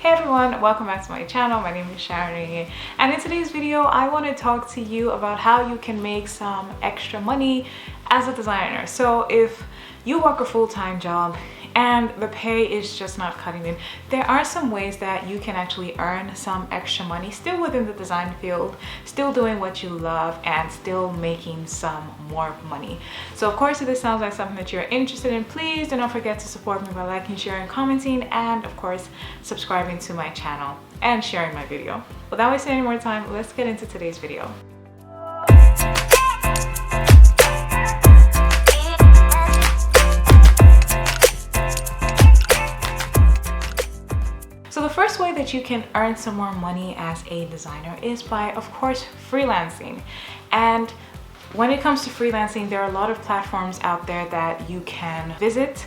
Hey everyone, welcome back to my channel. My name is Sharon, and in today's video I want to talk to you about how you can make some extra money as a designer. So if you work a full-time job and the pay is just not cutting it, there are some ways that you can actually earn some extra money still within the design field, still doing what you love and still making some more money. So of course, if this sounds like something that you're interested in, please do not forget to support me by liking, sharing, commenting, and of course subscribing to my channel and sharing my video. Without wasting any more time, let's get into today's video. So the first way that you can earn some more money as a designer is by, of course, freelancing. And when it comes to freelancing, there are a lot of platforms out there that you can visit,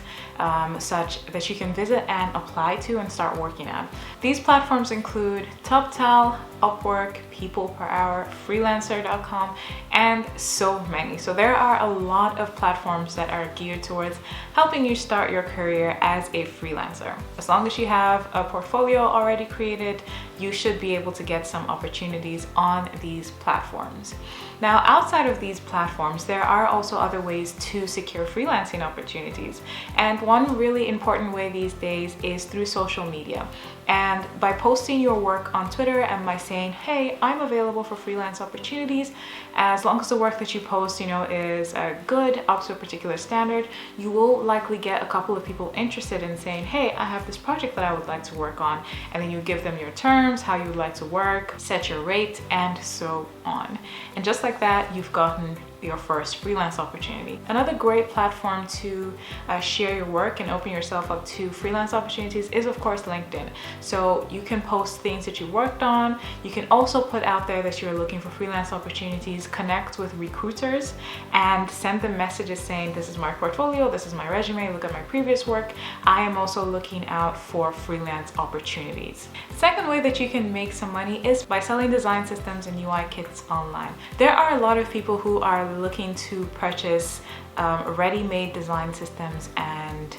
such that you can visit and apply to and start working at. These platforms include TopTal, Upwork, People Per Hour, Freelancer.com, and so many. So there are a lot of platforms that are geared towards helping you start your career as a freelancer. As long as you have a portfolio already created, you should be able to get some opportunities on these platforms. Now, outside of these platforms, there are also other ways to secure freelancing opportunities. And one really important way these days is through social media. And by posting your work on Twitter and by saying, hey, I'm available for freelance opportunities, as long as the work that you post, is good, up to a particular standard, you will likely get a couple of people interested in saying, hey, I have this project that I would like to work on. And then you give them your terms, how you would like to work, set your rate, and so on. And just like that, you've gotten your first freelance opportunity. Another great platform to share your work and open yourself up to freelance opportunities is, of course, LinkedIn. So you can post things that you worked on. You can also put out there that you're looking for freelance opportunities, connect with recruiters and send them messages saying, this is my portfolio, this is my resume, look at my previous work. I am also looking out for freelance opportunities. Second way that you can make some money is by selling design systems and UI kits online. There are a lot of people who are looking to purchase ready-made design systems and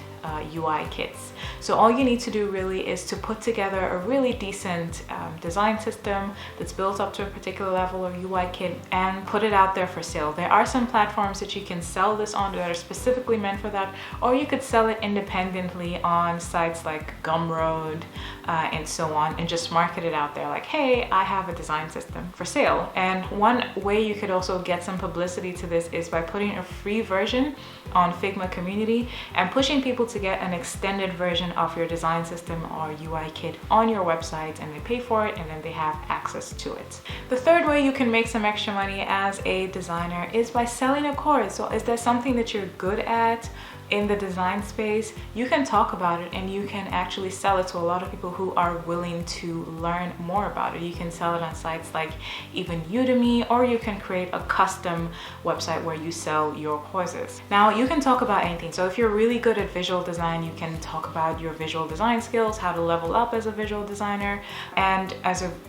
UI kits. So all you need to do really is to put together a really decent design system that's built up to a particular level or UI kit and put it out there for sale. There are some platforms that you can sell this on that are specifically meant for that, or you could sell it independently on sites like Gumroad and so on, and just market it out there like, hey, I have a design system for sale. And one way you could also get some publicity to this is by putting a free version on Figma community and pushing people to get an extended version of your design system or UI kit on your website, and they pay for it and then they have access to it. The third way you can make some extra money as a designer is by selling a course. So is there something that you're good at in the design space? You can talk about it and you can actually sell it to a lot of people who are willing to learn more about it. You can sell it on sites like even Udemy, or you can create a custom website where you sell your courses. Now, you can talk about anything. So if you're really good at visual design, you can talk about your visual design skills, how to level up as a visual designer, and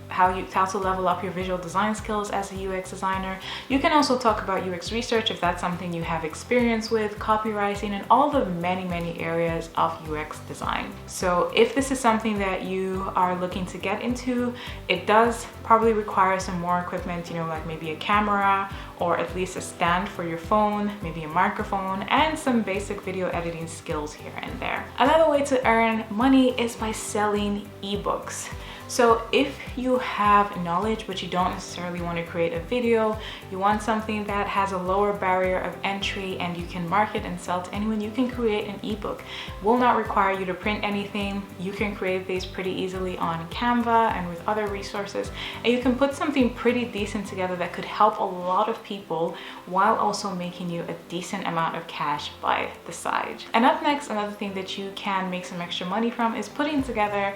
how to level up your visual design skills as a UX designer. You can also talk about UX research if that's something you have experience with, copywriting, and all the many areas of UX design. So if this is something that you are looking to get into, it does probably require some more equipment, like maybe a camera or at least a stand for your phone, maybe a microphone, and some basic video editing skills here and there. Another way to earn money is by selling ebooks. So if you have knowledge, but you don't necessarily want to create a video, you want something that has a lower barrier of entry and you can market and sell to anyone, you can create an ebook. Will not require you to print anything. You can create these pretty easily on Canva and with other resources. And you can put something pretty decent together that could help a lot of people while also making you a decent amount of cash by the side. And up next, another thing that you can make some extra money from is putting together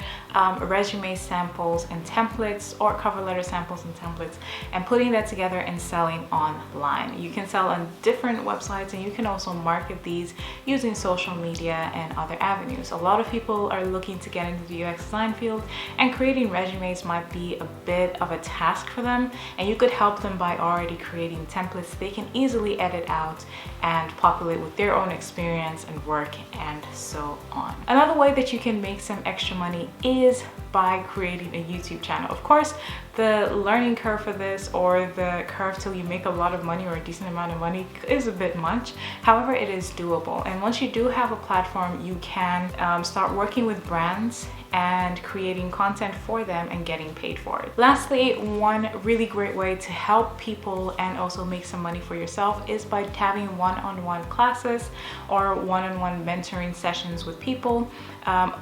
resume samples and templates, or cover letter samples and templates, and putting that together and selling online. You can sell on different websites, and you can also market these using social media and other avenues. A lot of people are looking to get into the UX design field, and creating resumes might be a bit of a task for them, and you could help them by already creating templates they can easily edit out and populate with their own experience and work and so on. Another way that you can make some extra money is by creating a YouTube channel. Of course, the learning curve for this, or the curve till you make a lot of money or a decent amount of money, is a bit much. However, it is doable, and once you do have a platform, you can start working with brands and creating content for them and getting paid for it. Lastly, one really great way to help people and also make some money for yourself is by having one-on-one classes or one-on-one mentoring sessions with people,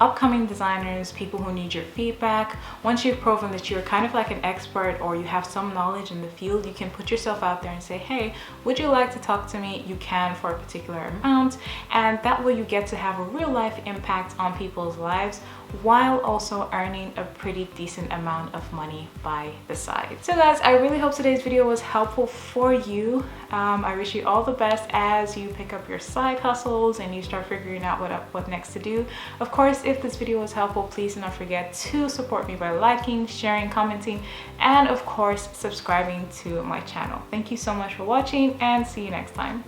upcoming designers, people who need your feedback. Once you've proven that you're kind of like an expert or you have some knowledge in the field, you can put yourself out there and say, hey, would you like to talk to me? You can for a particular amount, and that way you get to have a real life impact on people's lives while also earning a pretty decent amount of money by the side. So guys, I really hope today's video was helpful for you. I wish you all the best as you pick up your side hustles and you start figuring out what next to do. Of course, if this video was helpful, please do not forget to support me by liking, sharing, commenting, and of course, subscribing to my channel. Thank you so much for watching, and see you next time.